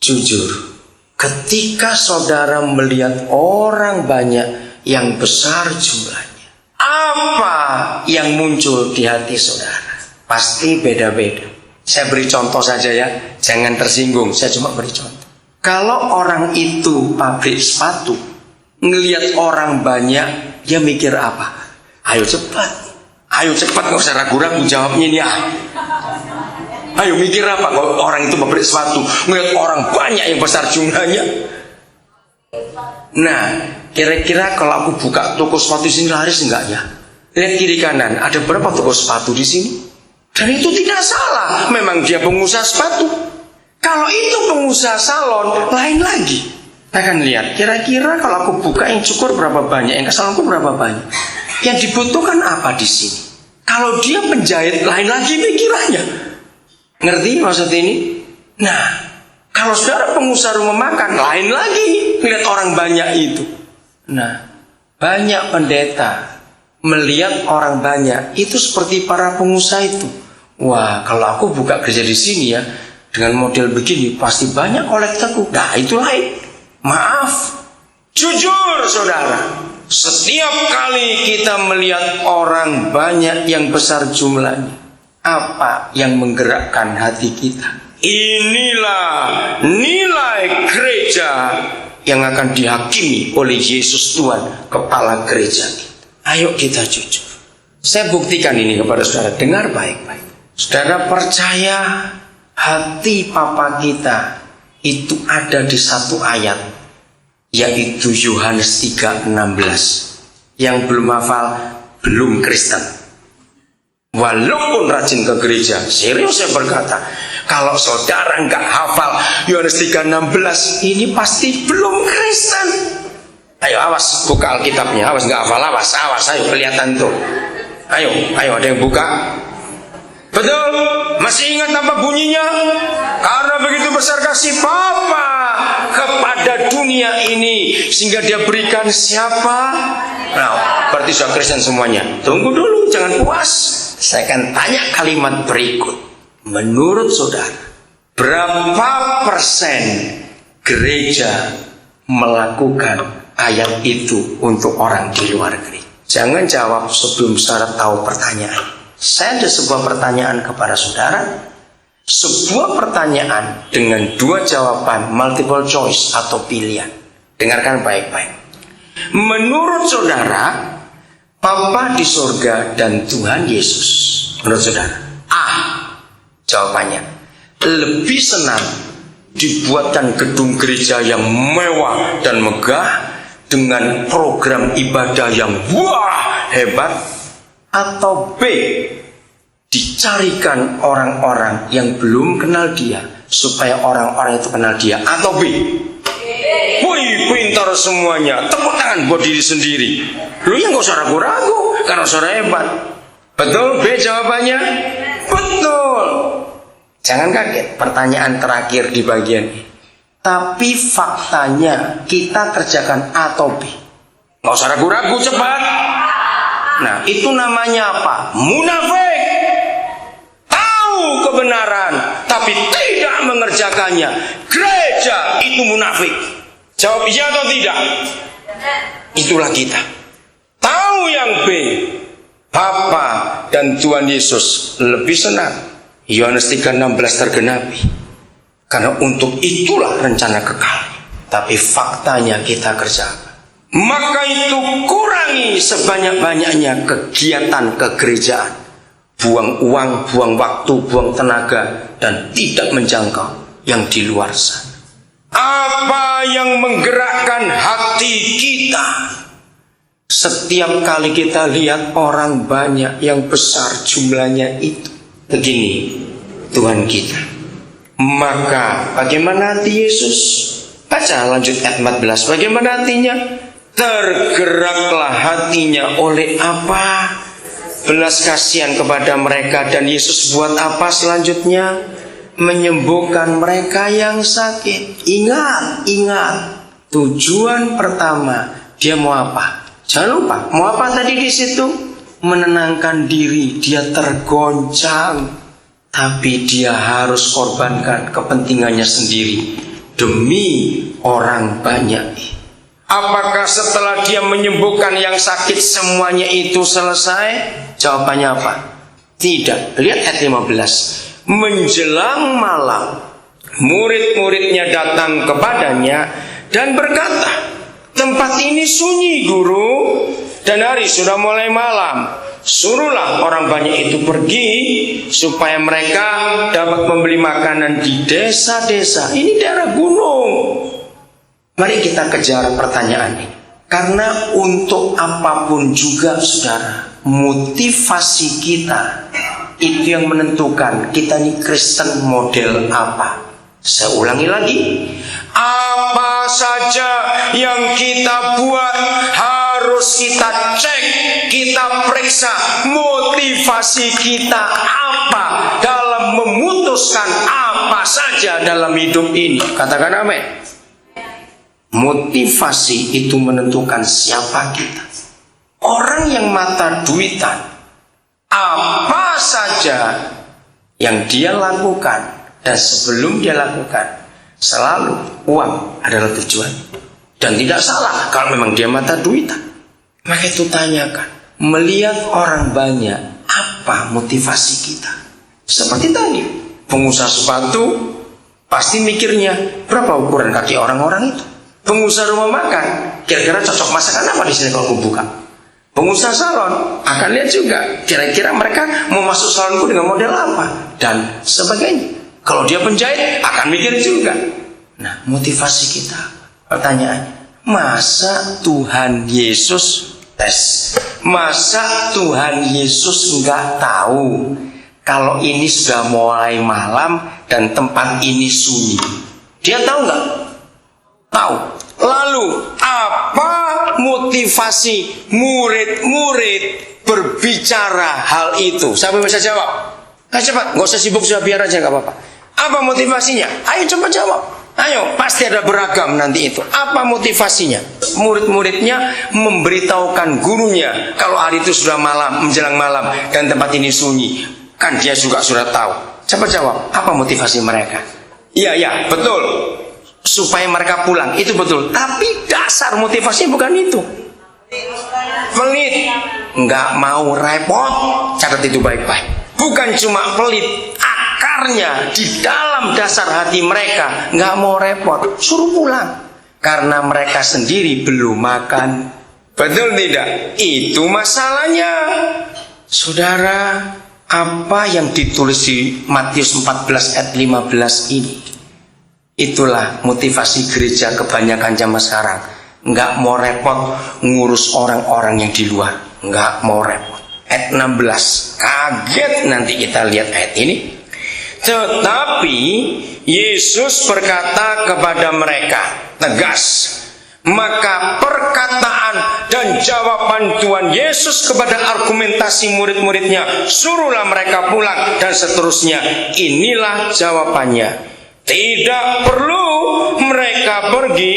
jujur. Ketika saudara melihat orang banyak yang besar jumlahnya, apa yang muncul di hati saudara? Pasti beda-beda. Saya beri contoh saja ya, jangan tersinggung, saya cuma beri contoh. Kalau orang itu pabrik sepatu, ngelihat orang banyak, dia mikir apa? Ayo cepat, nggak usah ragu-ragu jawabnya ini. Ayo mikir apa? Kalau orang itu pabrik sepatu, ngelihat orang banyak yang besar jumlahnya. Nah, kira-kira kalau aku buka toko sepatu di sini laris enggak ya? Lihat kiri kanan, ada berapa toko sepatu di sini? Dan itu tidak salah, memang dia pengusaha sepatu. Kalau itu pengusaha salon, lain lagi. Saya akan lihat, kira-kira kalau aku buka yang cukur berapa banyak, yang ke salonku berapa banyak. Yang dibutuhkan apa di sini? Kalau dia penjahit, lain lagi pikirannya. Ngerti maksud ini? Nah, kalau saudara pengusaha rumah makan, lain lagi lihat orang banyak itu. Nah, banyak pendeta melihat orang banyak itu seperti para pengusaha itu. Wah, kalau aku buka gereja di sini ya, dengan model begini pasti banyak kolektorku. Nah, itu lain. Maaf, jujur saudara, setiap kali kita melihat orang banyak yang besar jumlahnya, apa yang menggerakkan hati kita? Inilah nilai gereja yang akan dihakimi oleh Yesus Tuhan, kepala gereja kita. Ayo kita jujur. Saya buktikan ini kepada saudara, dengar baik-baik. Saudara percaya hati Papa kita itu ada di satu ayat, yaitu Yohanes 3:16. Yang belum hafal, belum Kristen. Walaupun rajin ke gereja, serius saya berkata, kalau saudara nggak hafal Yohanes 3:16, ini pasti belum Kristen. Ayo awas, buka Alkitabnya. Awas nggak hafal, awas, ayo kelihatan tuh. Ayo ada yang buka. Betul, masih ingat apa bunyinya? Karena begitu besar kasih Bapa kepada dunia ini, sehingga dia berikan siapa? Nah, berarti sudah Kristen semuanya. Tunggu dulu, jangan puas. Saya akan tanya kalimat berikut. Menurut saudara, berapa persen gereja melakukan ayat itu untuk orang di luar gereja? Jangan jawab sebelum saudara tahu pertanyaan. Saya ada sebuah pertanyaan kepada saudara. Sebuah pertanyaan dengan dua jawaban, multiple choice atau pilihan. Dengarkan baik-baik. Menurut saudara, Bapa di surga dan Tuhan Yesus, menurut saudara, A, jawabannya, lebih senang dibuatkan gedung gereja yang mewah dan megah dengan program ibadah yang wah hebat, atau B, dicarikan orang-orang yang belum kenal dia supaya orang-orang itu kenal dia, atau B, wih pintar semuanya, tepuk tangan buat diri sendiri. Lu yang gak usah ragu-ragu karena saudara hebat. Betul B jawabannya? Betul. Jangan kaget, pertanyaan terakhir di bagian ini. Tapi faktanya kita kerjakan A atau B. Gak usah ragu-ragu, cepat. Nah, itu namanya apa? Munafik. Tahu kebenaran tapi tidak mengerjakannya. Gereja itu munafik. Jawab iya atau tidak? Itulah kita. Tahu yang B, Bapa dan Tuhan Yesus lebih senang Yohanes 3:16 tergenapi. Karena untuk itulah rencana kekal. Tapi faktanya kita kerjakan. Maka itu kurangi sebanyak-banyaknya kegiatan kegerejaan. Buang uang, buang waktu, buang tenaga, dan tidak menjangkau yang di luar sana. Apa yang menggerakkan hati kita? Setiap kali kita lihat orang banyak yang besar jumlahnya itu. Begini Tuhan kita. Maka bagaimana hati Yesus? Baca lanjut ayat 14. Bagaimana hatinya? Tergeraklah hatinya oleh apa? Belas kasihan kepada mereka. Dan Yesus buat apa selanjutnya? Menyembuhkan mereka yang sakit. Ingat. Tujuan pertama dia mau apa? Jangan lupa. Mau apa tadi di situ? Menenangkan diri. Dia tergoncang. tapi dia harus korbankan kepentingannya sendiri demi orang banyak. Apakah setelah dia menyembuhkan yang sakit semuanya itu selesai? Jawabannya apa? Tidak. Lihat ayat 15. Menjelang malam, murid-muridnya datang kepadanya dan berkata, tempat ini sunyi, Guru, dan hari sudah mulai malam. Suruhlah orang banyak itu pergi supaya mereka dapat membeli makanan di desa-desa. Ini daerah gunung. Mari kita kejar pertanyaan ini. Karena untuk apapun juga, saudara, motivasi kita itu yang menentukan kita ini Kristen model apa. Saya ulangi lagi. Apa saja yang kita buat harus kita cek, kita periksa motivasi kita apa dalam memutuskan apa saja dalam hidup ini. Katakan amin. Motivasi itu menentukan siapa kita. Orang yang mata duitan, apa saja yang dia lakukan dan sebelum dia lakukan, selalu uang adalah tujuan. Dan tidak salah kalau memang dia mata duitan. Maka itu tanyakan, melihat orang banyak, apa motivasi kita? Seperti tadi, pengusaha sepatu pasti mikirnya berapa ukuran kaki orang-orang itu. Pengusaha rumah makan, kira-kira cocok masakan apa di sini kalau aku buka. Pengusaha salon akan lihat juga, kira-kira mereka mau masuk salonku dengan model apa dan sebagainya. Kalau dia penjahit akan mikir juga. Nah, motivasi kita, pertanyaannya, masa Tuhan Yesus masa Tuhan Yesus nggak tahu kalau ini sudah mulai malam dan tempat ini sunyi? Dia tahu nggak? Tahu. Lalu apa motivasi murid-murid berbicara hal itu? Siapa bisa jawab? Cepat, nggak usah sibuk, sudah biar aja, nggak apa-apa. Apa motivasinya? Ayo coba jawab. Ayo, pasti ada beragam nanti itu. Apa motivasinya? Murid-muridnya memberitahukan gurunya kalau hari itu sudah malam, menjelang malam dan tempat ini sunyi. Kan dia juga sudah tahu. Coba jawab, apa motivasi mereka? Iya, betul. Supaya mereka pulang, itu betul. Tapi dasar motivasinya bukan itu. Pelit, nggak mau repot. Catat itu baik-baik. Bukan cuma pelit, akarnya di dalam dasar hati mereka nggak mau repot, suruh pulang karena mereka sendiri belum makan. Betul tidak? Itu masalahnya, saudara. Apa yang ditulis di Matius 14 ayat 15 ini, itulah motivasi gereja kebanyakan zaman sekarang. Nggak mau repot ngurus orang-orang yang di luar, nggak mau repot. Ayat 16, kaget nanti kita lihat ayat ini. Tetapi Yesus berkata kepada mereka, tegas. Maka perkataan dan jawaban Tuhan Yesus kepada argumentasi murid-muridnya, suruhlah mereka pulang, dan seterusnya. Inilah jawabannya. Tidak perlu mereka pergi.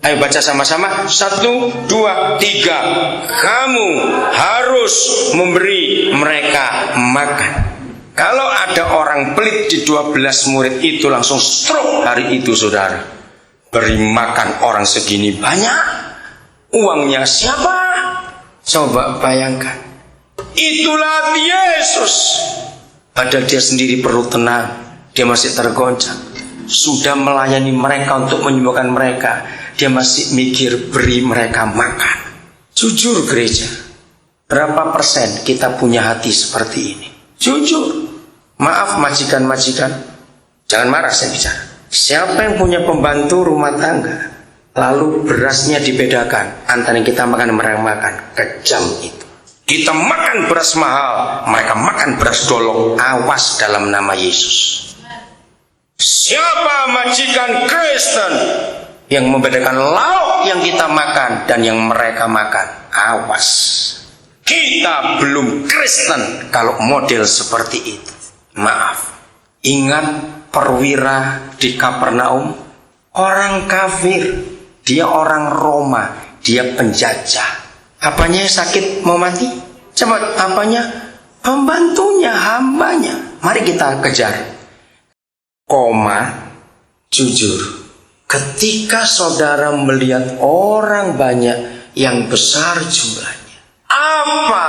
Ayo baca sama-sama. 1, 2, 3. Kamu harus memberi mereka makan. Kalau ada orang pelit di 12 murid itu langsung stroke hari itu, saudara. Beri makan orang segini banyak. Uangnya siapa? Coba bayangkan. Itulah Yesus. Padahal dia sendiri perlu tenang. Dia masih tergoncang. Sudah melayani mereka untuk menyembuhkan mereka. Dia masih mikir beri mereka makan. Jujur gereja, berapa persen kita punya hati seperti ini? Jujur. Maaf majikan-majikan, jangan marah saya bicara. Siapa yang punya pembantu rumah tangga, lalu berasnya dibedakan antara kita makan dan mereka makan? Kejam itu. Kita makan beras mahal, mereka makan beras dolok. Awas dalam nama Yesus. Siapa majikan Kristen yang membedakan lauk yang kita makan dan yang mereka makan? Awas. Kita belum Kristen kalau model seperti itu. Maaf. Ingat perwira di Kapernaum, orang kafir, dia orang Roma, dia penjajah. Apanya sakit mau mati? Coba apanya? Pembantunya, hambanya. Mari kita kejar. Koma, jujur. Ketika saudara melihat orang banyak yang besar jumlahnya, apa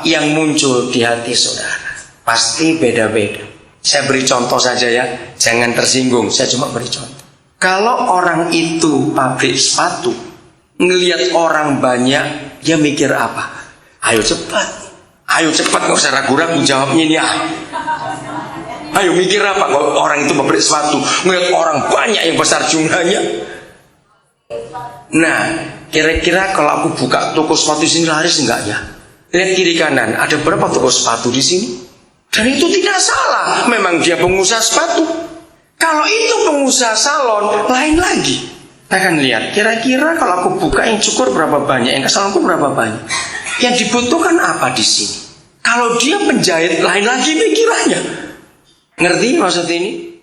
yang muncul di hati saudara? Pasti beda-beda. Saya beri contoh saja ya, jangan tersinggung, saya cuma beri contoh. Kalau orang itu pabrik sepatu, ngelihat orang banyak, dia mikir apa? Ayo cepat, gak usah ragu-ragu jawabnya ini ya. Ayo mikir apa? Kalau orang itu pabrik sepatu, ngelihat orang banyak yang besar jumlahnya. Nah, kira-kira kalau aku buka toko sepatu di sini laris enggak ya? Lihat kiri kanan, ada berapa toko sepatu di sini? Dan itu tidak salah, memang dia pengusaha sepatu. Kalau itu pengusaha salon, lain lagi. Kita akan lihat, kira-kira kalau aku buka yang cukur berapa banyak, yang ke salonku berapa banyak. Yang dibutuhkan apa di sini? Kalau dia penjahit, lain lagi pikirannya. Ngerti maksud ini?